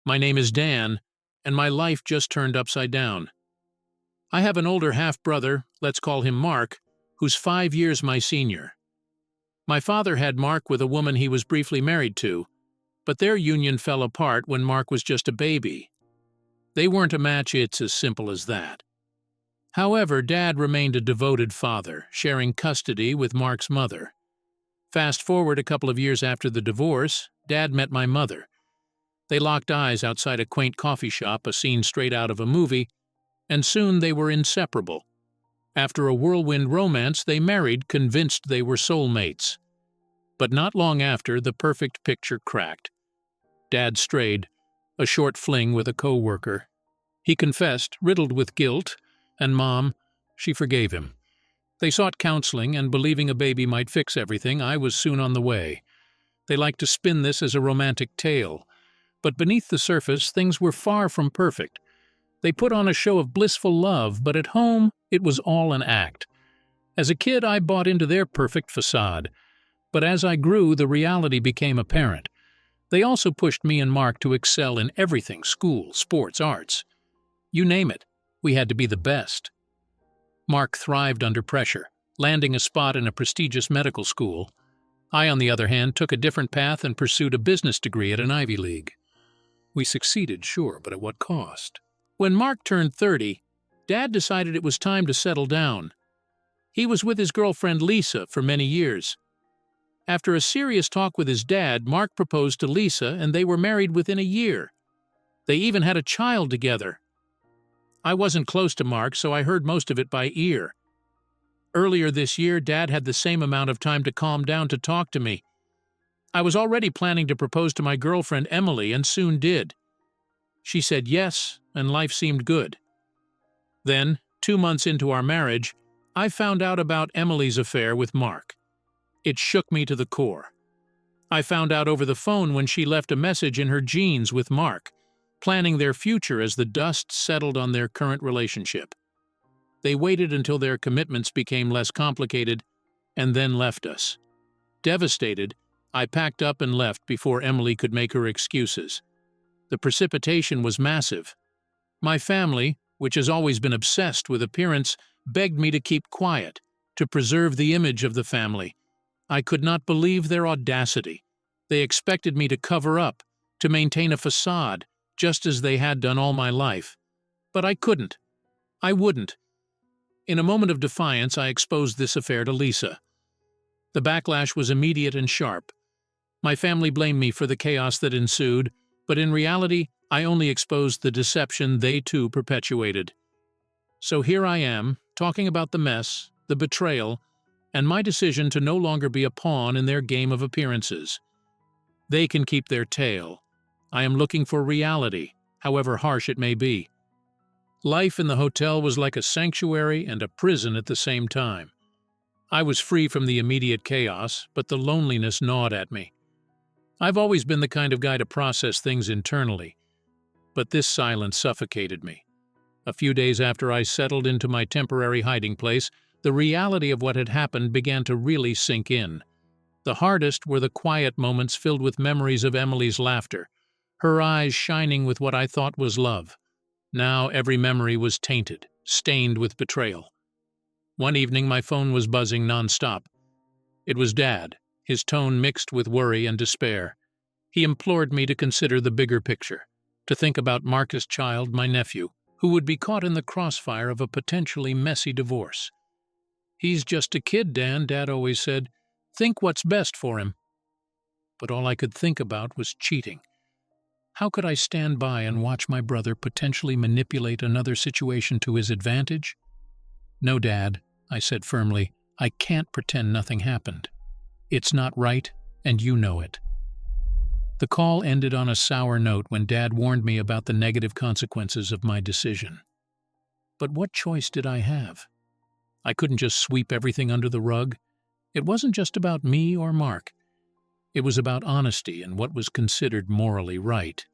My name is Dan, and my life just turned upside down. I have an older half-brother, let's call him Mark, who's 5 years my senior. My father had Mark with a woman he was briefly married to, but their union fell apart when Mark was just a baby. They weren't a match, it's as simple as that. However, Dad remained a devoted father, sharing custody with Mark's mother. Fast forward a couple of years after the divorce, Dad met my mother. They locked eyes outside a quaint coffee shop, a scene straight out of a movie, and soon they were inseparable. After a whirlwind romance, they married, convinced they were soulmates. But not long after, the perfect picture cracked. Dad strayed, a short fling with a co-worker. He confessed, riddled with guilt, and Mom, she forgave him. They sought counseling, and believing a baby might fix everything, I was soon on the way. They liked to spin this as a romantic tale, but beneath the surface, things were far from perfect. They put on a show of blissful love, but at home, it was all an act. As a kid, I bought into their perfect facade, but as I grew, the reality became apparent. They also pushed me and Mark to excel in everything: school, sports, arts. You name it, we had to be the best. Mark thrived under pressure, landing a spot in a prestigious medical school. I, on the other hand, took a different path and pursued a business degree at an Ivy League. We succeeded, sure, but at what cost? When Mark turned 30, Dad decided it was time to settle down. He was with his girlfriend Lisa for many years. After a serious talk with his dad, Mark proposed to Lisa, and they were married within a year. They even had a child together. I wasn't close to Mark, so I heard most of it by ear. Earlier this year, Dad had the same amount of time to calm down to talk to me. I was already planning to propose to my girlfriend Emily, and soon did. She said yes, and life seemed good. Then, 2 months into our marriage, I found out about Emily's affair with Mark. It shook me to the core. I found out over the phone when she left a message in her jeans with Mark, planning their future as the dust settled on their current relationship. They waited until their commitments became less complicated, and then left us. Devastated, I packed up and left before Emily could make her excuses. The precipitation was massive. My family, which has always been obsessed with appearance, begged me to keep quiet, to preserve the image of the family. I could not believe their audacity. They expected me to cover up, to maintain a facade, just as they had done all my life. But I couldn't. I wouldn't. In a moment of defiance, I exposed this affair to Lisa. The backlash was immediate and sharp. My family blamed me for the chaos that ensued, but in reality, I only exposed the deception they too perpetuated. So here I am, talking about the mess, the betrayal, and my decision to no longer be a pawn in their game of appearances. They can keep their tale. I am looking for reality, however harsh it may be. Life in the hotel was like a sanctuary and a prison at the same time. I was free from the immediate chaos, but the loneliness gnawed at me. I've always been the kind of guy to process things internally, but this silence suffocated me. A few days after I settled into my temporary hiding place, the reality of what had happened began to really sink in. The hardest were the quiet moments filled with memories of Emily's laughter, her eyes shining with what I thought was love. Now every memory was tainted, stained with betrayal. One evening my phone was buzzing nonstop. It was Dad, his tone mixed with worry and despair. He implored me to consider the bigger picture, to think about Marcus' child, my nephew, who would be caught in the crossfire of a potentially messy divorce. "He's just a kid, Dan," Dad always said. "Think what's best for him." But all I could think about was cheating. How could I stand by and watch my brother potentially manipulate another situation to his advantage? "No, Dad," I said firmly, "I can't pretend nothing happened. It's not right, and you know it." The call ended on a sour note when Dad warned me about the negative consequences of my decision. But what choice did I have? I couldn't just sweep everything under the rug. It wasn't just about me or Mark. It was about honesty and what was considered morally right.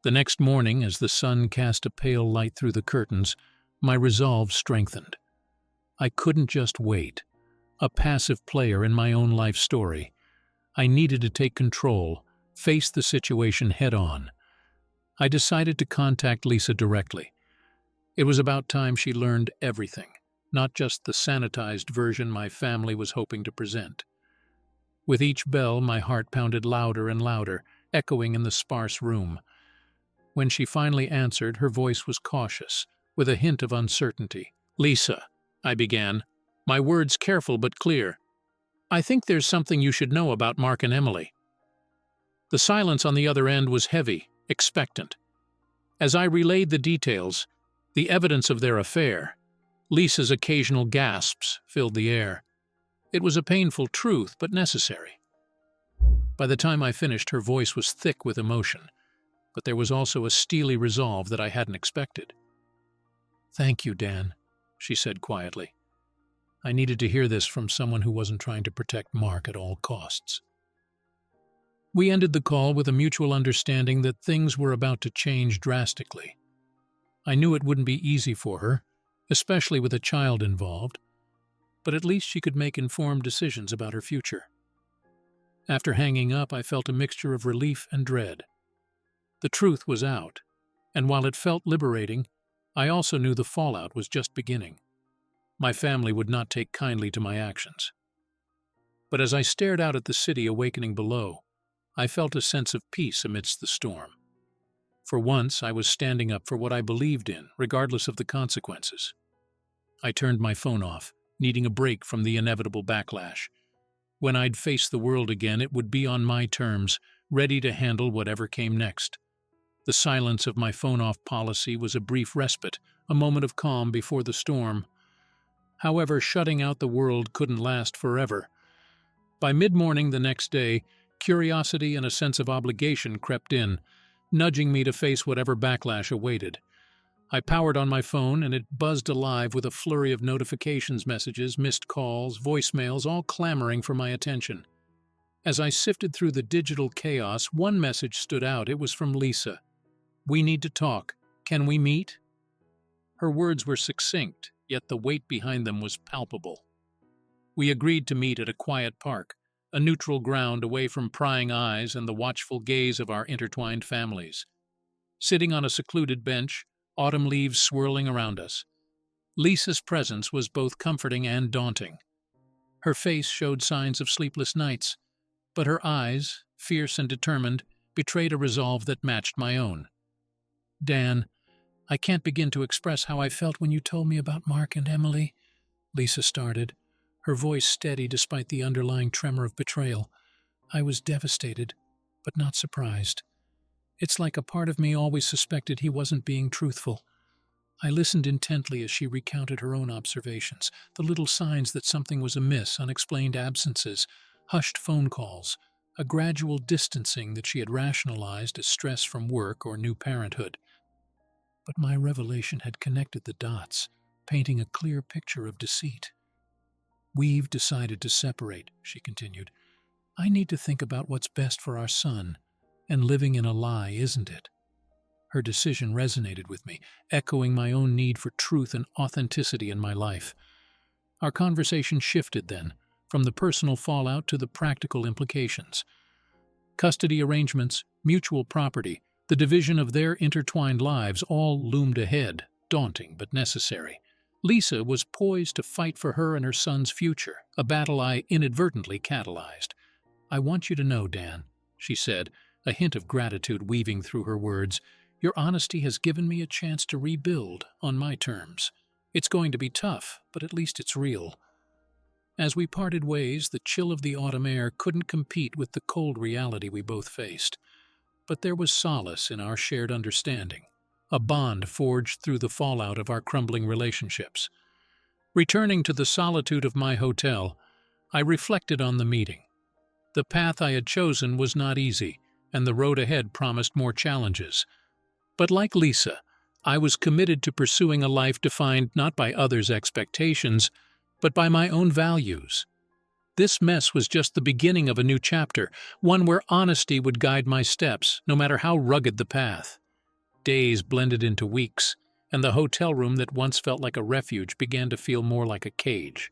The next morning, as the sun cast a pale light through the curtains, my resolve strengthened. I couldn't just wait, a passive player in my own life story. I needed to take control, face the situation head-on. I decided to contact Lisa directly. It was about time she learned everything, not just the sanitized version my family was hoping to present. With each bell, my heart pounded louder and louder, echoing in the sparse room. When she finally answered, her voice was cautious, with a hint of uncertainty. "Lisa," I began, my words careful but clear, "I think there's something you should know about Mark and Emily." The silence on the other end was heavy, expectant. As I relayed the details, the evidence of their affair, Lisa's occasional gasps filled the air. It was a painful truth, but necessary. By the time I finished, her voice was thick with emotion, but there was also a steely resolve that I hadn't expected. "Thank you, Dan," she said quietly. "I needed to hear this from someone who wasn't trying to protect Mark at all costs." We ended the call with a mutual understanding that things were about to change drastically. I knew it wouldn't be easy for her, especially with a child involved, but at least she could make informed decisions about her future. After hanging up, I felt a mixture of relief and dread. The truth was out, and while it felt liberating, I also knew the fallout was just beginning. My family would not take kindly to my actions. But as I stared out at the city awakening below, I felt a sense of peace amidst the storm. For once, I was standing up for what I believed in, regardless of the consequences. I turned my phone off, needing a break from the inevitable backlash. When I'd face the world again, it would be on my terms, ready to handle whatever came next. The silence of my phone-off policy was a brief respite, a moment of calm before the storm. However, shutting out the world couldn't last forever. By mid-morning the next day, curiosity and a sense of obligation crept in, nudging me to face whatever backlash awaited. I powered on my phone, and it buzzed alive with a flurry of notifications, messages, missed calls, voicemails, all clamoring for my attention. As I sifted through the digital chaos, one message stood out. It was from Lisa. "We need to talk. Can we meet?" Her words were succinct, yet the weight behind them was palpable. We agreed to meet at a quiet park, a neutral ground away from prying eyes and the watchful gaze of our intertwined families. Sitting on a secluded bench, autumn leaves swirling around us, Lisa's presence was both comforting and daunting. Her face showed signs of sleepless nights, but her eyes, fierce and determined, betrayed a resolve that matched my own. "Dan, I can't begin to express how I felt when you told me about Mark and Emily," Lisa started, her voice steady despite the underlying tremor of betrayal. "I was devastated, but not surprised. It's like a part of me always suspected he wasn't being truthful. I listened intently as she recounted her own observations, the little signs that something was amiss, unexplained absences, hushed phone calls, a gradual distancing that she had rationalized as stress from work or new parenthood. But my revelation had connected the dots, painting a clear picture of deceit. "We've decided to separate," she continued. "I need to think about what's best for our son, and living in a lie isn't it." Her decision resonated with me, echoing my own need for truth and authenticity in my life. Our conversation shifted then, from the personal fallout to the practical implications. Custody arrangements, mutual property, the division of their intertwined lives all loomed ahead, daunting but necessary. Lisa was poised to fight for her and her son's future, a battle I inadvertently catalyzed. "I want you to know, Dan," she said, a hint of gratitude weaving through her words, "your honesty has given me a chance to rebuild on my terms. It's going to be tough, but at least it's real." As we parted ways, the chill of the autumn air couldn't compete with the cold reality we both faced. But there was solace in our shared understanding, a bond forged through the fallout of our crumbling relationships. Returning to the solitude of my hotel, I reflected on the meeting. The path I had chosen was not easy, and the road ahead promised more challenges. But like Lisa, I was committed to pursuing a life defined not by others' expectations, but by my own values. This mess was just the beginning of a new chapter, one where honesty would guide my steps, no matter how rugged the path. Days blended into weeks, and the hotel room that once felt like a refuge began to feel more like a cage.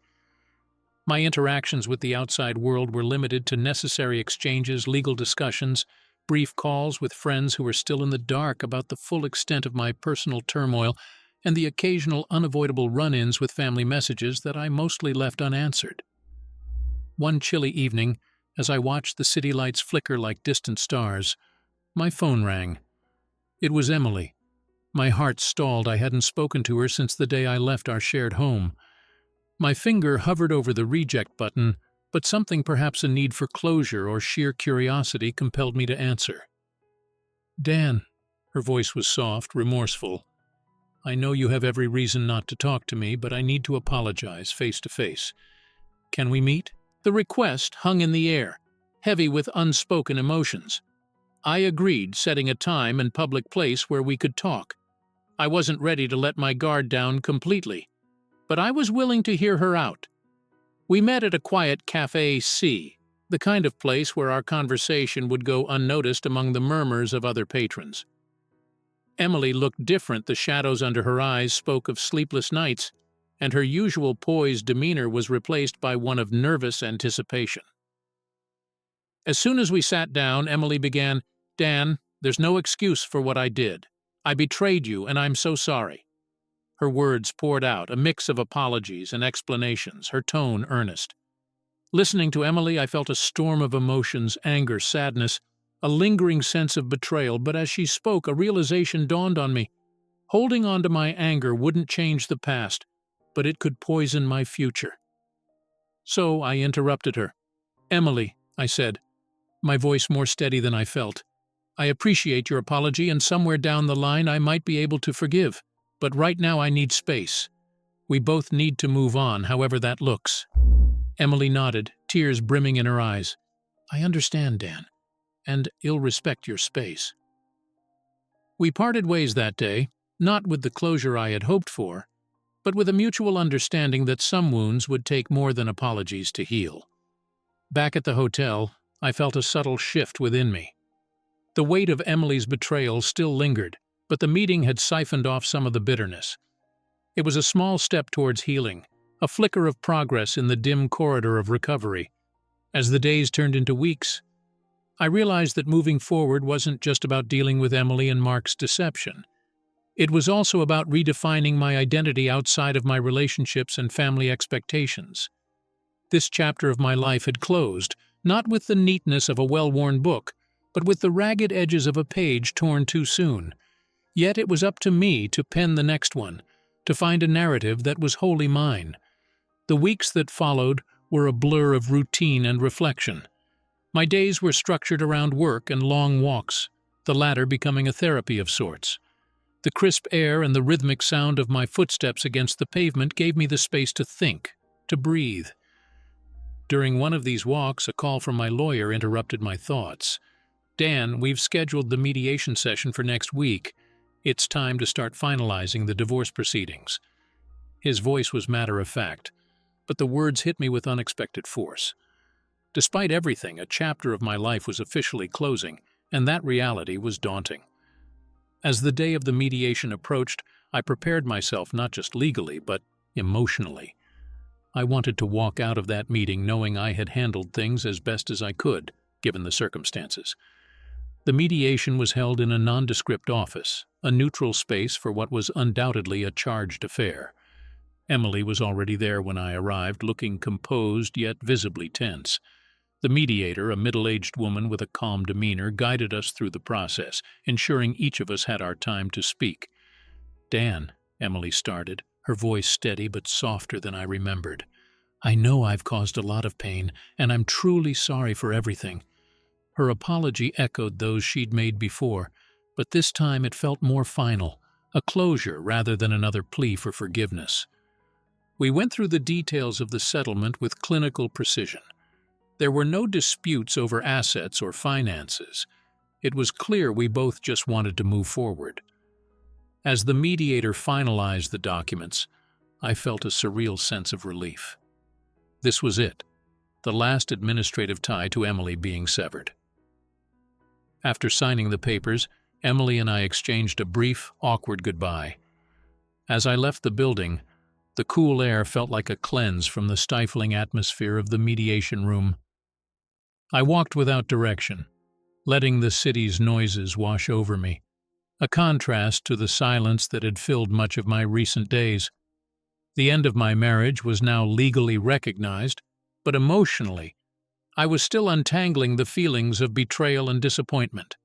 My interactions with the outside world were limited to necessary exchanges, legal discussions, brief calls with friends who were still in the dark about the full extent of my personal turmoil, and the occasional unavoidable run-ins with family messages that I mostly left unanswered. One chilly evening, as I watched the city lights flicker like distant stars, my phone rang. It was Emily. My heart stalled. I hadn't spoken to her since the day I left our shared home. My finger hovered over the reject button, but something, perhaps a need for closure or sheer curiosity, compelled me to answer. "Dan," her voice was soft, remorseful. "I know you have every reason not to talk to me, but I need to apologize face to face. Can we meet?" The request hung in the air, heavy with unspoken emotions. I agreed, setting a time and public place where we could talk. I wasn't ready to let my guard down completely, but I was willing to hear her out. We met at a quiet Café C, the kind of place where our conversation would go unnoticed among the murmurs of other patrons. Emily looked different. The shadows under her eyes spoke of sleepless nights, and her usual poised demeanor was replaced by one of nervous anticipation. As soon as we sat down, Emily began, "Dan, there's no excuse for what I did. I betrayed you, and I'm so sorry." Her words poured out, a mix of apologies and explanations, her tone earnest. Listening to Emily, I felt a storm of emotions, anger, sadness, a lingering sense of betrayal, but as she spoke, a realization dawned on me. Holding on to my anger wouldn't change the past, but it could poison my future. So I interrupted her. "Emily," I said, my voice more steady than I felt, "I appreciate your apology, and somewhere down the line I might be able to forgive, but right now I need space. We both need to move on, however that looks." Emily nodded, tears brimming in her eyes. "I understand, Dan, and I'll respect your space." We parted ways that day, not with the closure I had hoped for, but with a mutual understanding that some wounds would take more than apologies to heal. Back at the hotel, I felt a subtle shift within me. The weight of Emily's betrayal still lingered, but the meeting had siphoned off some of the bitterness. It was a small step towards healing, a flicker of progress in the dim corridor of recovery. As the days turned into weeks, I realized that moving forward wasn't just about dealing with Emily and Mark's deception. It was also about redefining my identity outside of my relationships and family expectations. This chapter of my life had closed, not with the neatness of a well-worn book, but with the ragged edges of a page torn too soon. Yet it was up to me to pen the next one, to find a narrative that was wholly mine. The weeks that followed were a blur of routine and reflection. My days were structured around work and long walks, the latter becoming a therapy of sorts. The crisp air and the rhythmic sound of my footsteps against the pavement gave me the space to think, to breathe. During one of these walks, a call from my lawyer interrupted my thoughts. "Dan, we've scheduled the mediation session for next week. It's time to start finalizing the divorce proceedings." His voice was matter-of-fact, but the words hit me with unexpected force. Despite everything, a chapter of my life was officially closing, and that reality was daunting. As the day of the mediation approached, I prepared myself not just legally, but emotionally. I wanted to walk out of that meeting knowing I had handled things as best as I could, given the circumstances. The mediation was held in a nondescript office, a neutral space for what was undoubtedly a charged affair. Emily was already there when I arrived, looking composed yet visibly tense. The mediator, a middle-aged woman with a calm demeanor, guided us through the process, ensuring each of us had our time to speak. "Dan," Emily started, her voice steady but softer than I remembered, "I know I've caused a lot of pain, and I'm truly sorry for everything." Her apology echoed those she'd made before, but this time it felt more final, a closure rather than another plea for forgiveness. We went through the details of the settlement with clinical precision. There were no disputes over assets or finances. It was clear we both just wanted to move forward. As the mediator finalized the documents, I felt a surreal sense of relief. This was it, the last administrative tie to Emily being severed. After signing the papers, Emily and I exchanged a brief, awkward goodbye. As I left the building, the cool air felt like a cleanse from the stifling atmosphere of the mediation room. I walked without direction, letting the city's noises wash over me, a contrast to the silence that had filled much of my recent days. The end of my marriage was now legally recognized, but emotionally, I was still untangling the feelings of betrayal and disappointment.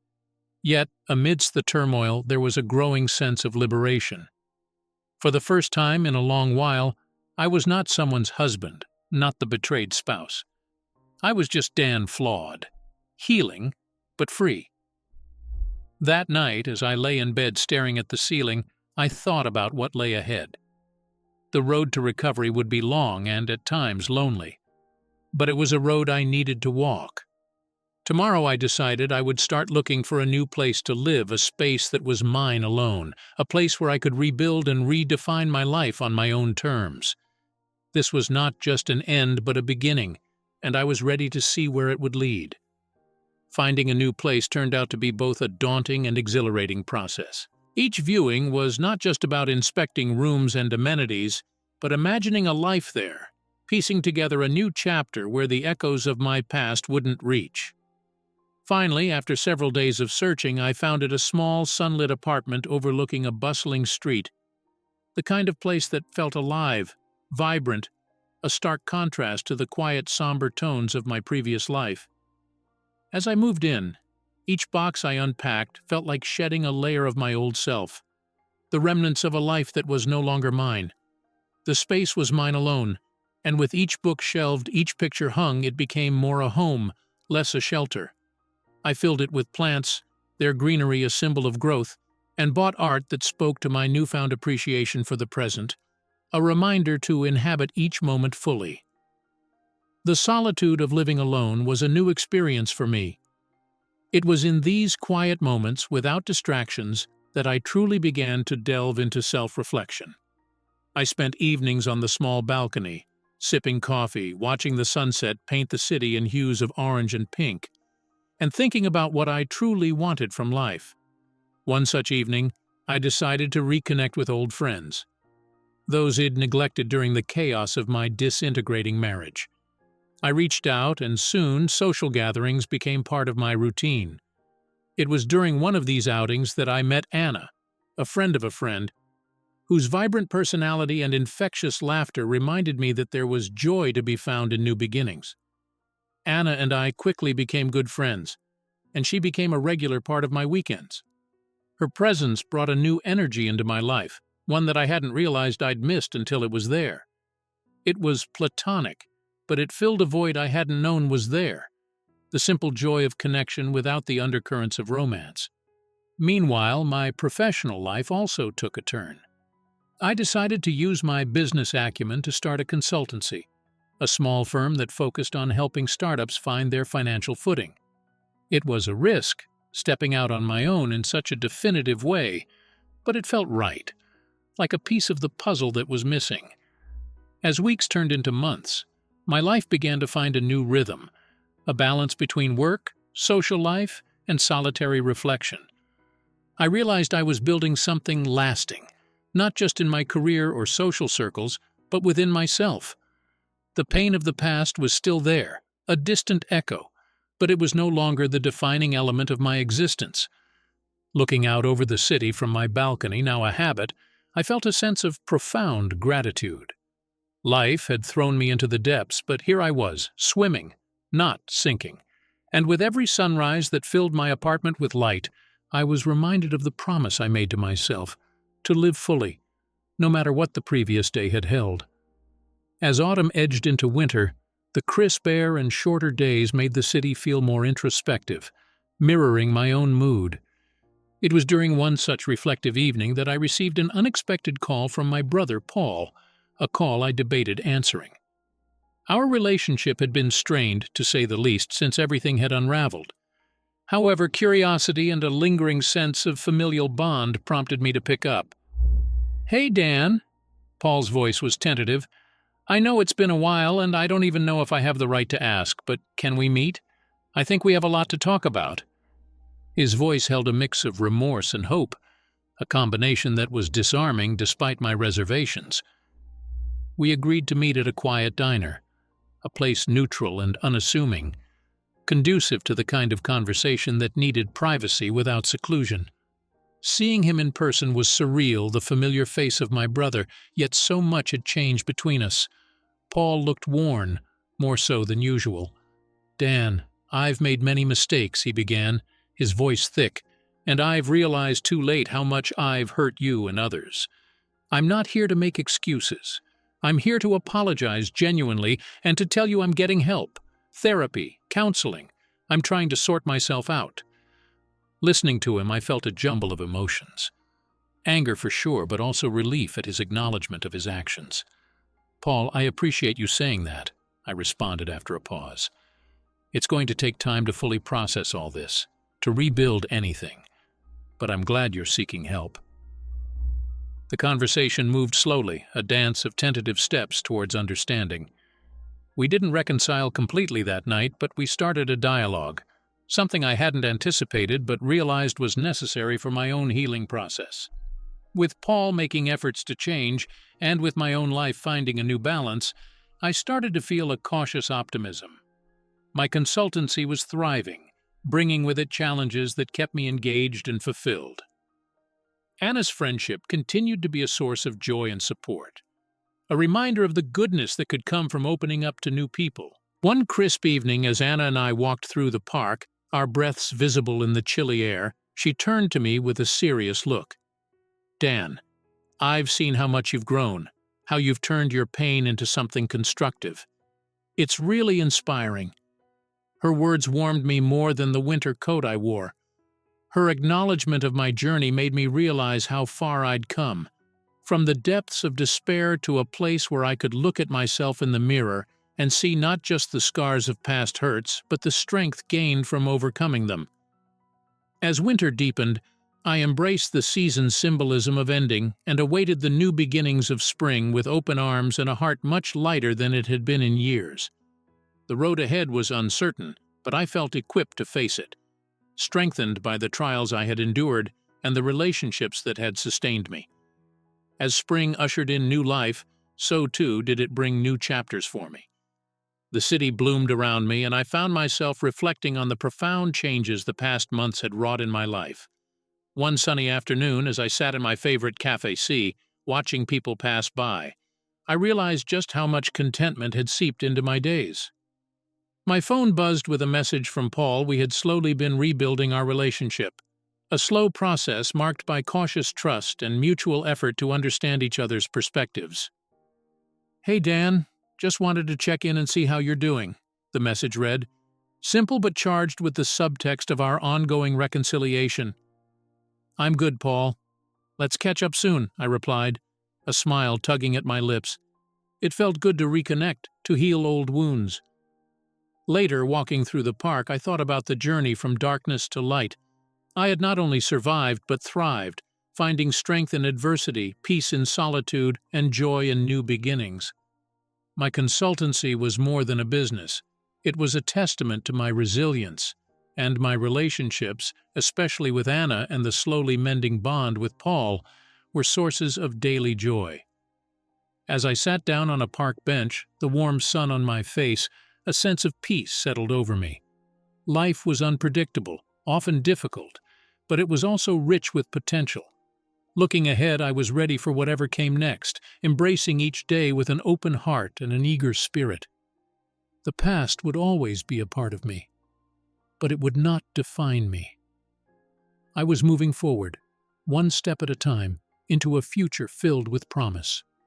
Yet, amidst the turmoil, there was a growing sense of liberation. For the first time in a long while, I was not someone's husband, not the betrayed spouse. I was just Dan Flawed, healing, but free. That night, as I lay in bed staring at the ceiling, I thought about what lay ahead. The road to recovery would be long and, at times, lonely. But it was a road I needed to walk. Tomorrow, I decided I would start looking for a new place to live, a space that was mine alone, a place where I could rebuild and redefine my life on my own terms. This was not just an end, but a beginning, and I was ready to see where it would lead. Finding a new place turned out to be both a daunting and exhilarating process. Each viewing was not just about inspecting rooms and amenities, but imagining a life there, piecing together a new chapter where the echoes of my past wouldn't reach. Finally, after several days of searching, I found it a small, sunlit apartment overlooking a bustling street, the kind of place that felt alive, vibrant, a stark contrast to the quiet, somber tones of my previous life. As I moved in, each box I unpacked felt like shedding a layer of my old self, the remnants of a life that was no longer mine. The space was mine alone, and with each book shelved, each picture hung, it became more a home, less a shelter. I filled it with plants, their greenery a symbol of growth, and bought art that spoke to my newfound appreciation for the present, a reminder to inhabit each moment fully. The solitude of living alone was a new experience for me. It was in these quiet moments, without distractions, that I truly began to delve into self-reflection. I spent evenings on the small balcony, sipping coffee, watching the sunset paint the city in hues of orange and pink, and thinking about what I truly wanted from life. One such evening, I decided to reconnect with old friends, those I'd neglected during the chaos of my disintegrating marriage. I reached out, and soon social gatherings became part of my routine. It was during one of these outings that I met Anna, a friend of a friend, whose vibrant personality and infectious laughter reminded me that there was joy to be found in new beginnings. Anna and I quickly became good friends, and she became a regular part of my weekends. Her presence brought a new energy into my life, one that I hadn't realized I'd missed until it was there. It was platonic, but it filled a void I hadn't known was there, the simple joy of connection without the undercurrents of romance. Meanwhile, my professional life also took a turn. I decided to use my business acumen to start a consultancy, a small firm that focused on helping startups find their financial footing. It was a risk, stepping out on my own in such a definitive way, but it felt right, like a piece of the puzzle that was missing. As weeks turned into months, my life began to find a new rhythm, a balance between work, social life, and solitary reflection. I realized I was building something lasting, not just in my career or social circles, but within myself. The pain of the past was still there, a distant echo, but it was no longer the defining element of my existence. Looking out over the city from my balcony, now a habit, I felt a sense of profound gratitude. Life had thrown me into the depths, but here I was, swimming, not sinking. And with every sunrise that filled my apartment with light, I was reminded of the promise I made to myself, to live fully, no matter what the previous day had held. As autumn edged into winter, the crisp air and shorter days made the city feel more introspective, mirroring my own mood. It was during one such reflective evening that I received an unexpected call from my brother Paul, a call I debated answering. Our relationship had been strained, to say the least, since everything had unraveled. However, curiosity and a lingering sense of familial bond prompted me to pick up. "Hey, Dan." Paul's voice was tentative. "I know it's been a while, and I don't even know if I have the right to ask, but can we meet? I think we have a lot to talk about." His voice held a mix of remorse and hope, a combination that was disarming despite my reservations. We agreed to meet at a quiet diner, a place neutral and unassuming. conducive to the kind of conversation that needed privacy without seclusion. Seeing him in person was surreal, the familiar face of my brother, yet so much had changed between us. Paul looked worn, more so than usual. "Dan, I've made many mistakes," he began, his voice thick, "and I've realized too late how much I've hurt you and others. I'm not here to make excuses. I'm here to apologize genuinely and to tell you I'm getting help. Therapy, counseling. I'm trying to sort myself out." Listening to him, I felt a jumble of emotions. Anger for sure, but also relief at his acknowledgement of his actions. "Paul, I appreciate you saying that," I responded after a pause. "It's going to take time to fully process all this, to rebuild anything. But I'm glad you're seeking help." The conversation moved slowly, a dance of tentative steps towards understanding. We didn't reconcile completely that night, but we started a dialogue, something I hadn't anticipated but realized was necessary for my own healing process. With Paul making efforts to change, and with my own life finding a new balance, I started to feel a cautious optimism. My consultancy was thriving, bringing with it challenges that kept me engaged and fulfilled. Anna's friendship continued to be a source of joy and support, a reminder of the goodness that could come from opening up to new people. One crisp evening, as Anna and I walked through the park, our breaths visible in the chilly air, she turned to me with a serious look. "Dan, I've seen how much you've grown, how you've turned your pain into something constructive. It's really inspiring." Her words warmed me more than the winter coat I wore. Her acknowledgement of my journey made me realize how far I'd come, from the depths of despair to a place where I could look at myself in the mirror and see not just the scars of past hurts, but the strength gained from overcoming them. As winter deepened, I embraced the season's symbolism of ending and awaited the new beginnings of spring with open arms and a heart much lighter than it had been in years. The road ahead was uncertain, but I felt equipped to face it, strengthened by the trials I had endured and the relationships that had sustained me. As spring ushered in new life, so too did it bring new chapters for me. The city bloomed around me, and I found myself reflecting on the profound changes the past months had wrought in my life. One sunny afternoon, as I sat in my favorite Café C, watching people pass by, I realized just how much contentment had seeped into my days. My phone buzzed with a message from Paul. We had slowly been rebuilding our relationship, a slow process marked by cautious trust and mutual effort to understand each other's perspectives. "Hey Dan, just wanted to check in and see how you're doing," the message read, simple but charged with the subtext of our ongoing reconciliation. "I'm good, Paul. Let's catch up soon," I replied, a smile tugging at my lips. It felt good to reconnect, to heal old wounds. Later, walking through the park, I thought about the journey from darkness to light. I had not only survived but thrived, finding strength in adversity, peace in solitude, and joy in new beginnings. My consultancy was more than a business. It was a testament to my resilience, and my relationships, especially with Anna and the slowly mending bond with Paul, were sources of daily joy. As I sat down on a park bench, the warm sun on my face, a sense of peace settled over me. Life was unpredictable, often difficult, but it was also rich with potential. Looking ahead, I was ready for whatever came next, embracing each day with an open heart and an eager spirit. The past would always be a part of me, but it would not define me. I was moving forward, one step at a time, into a future filled with promise.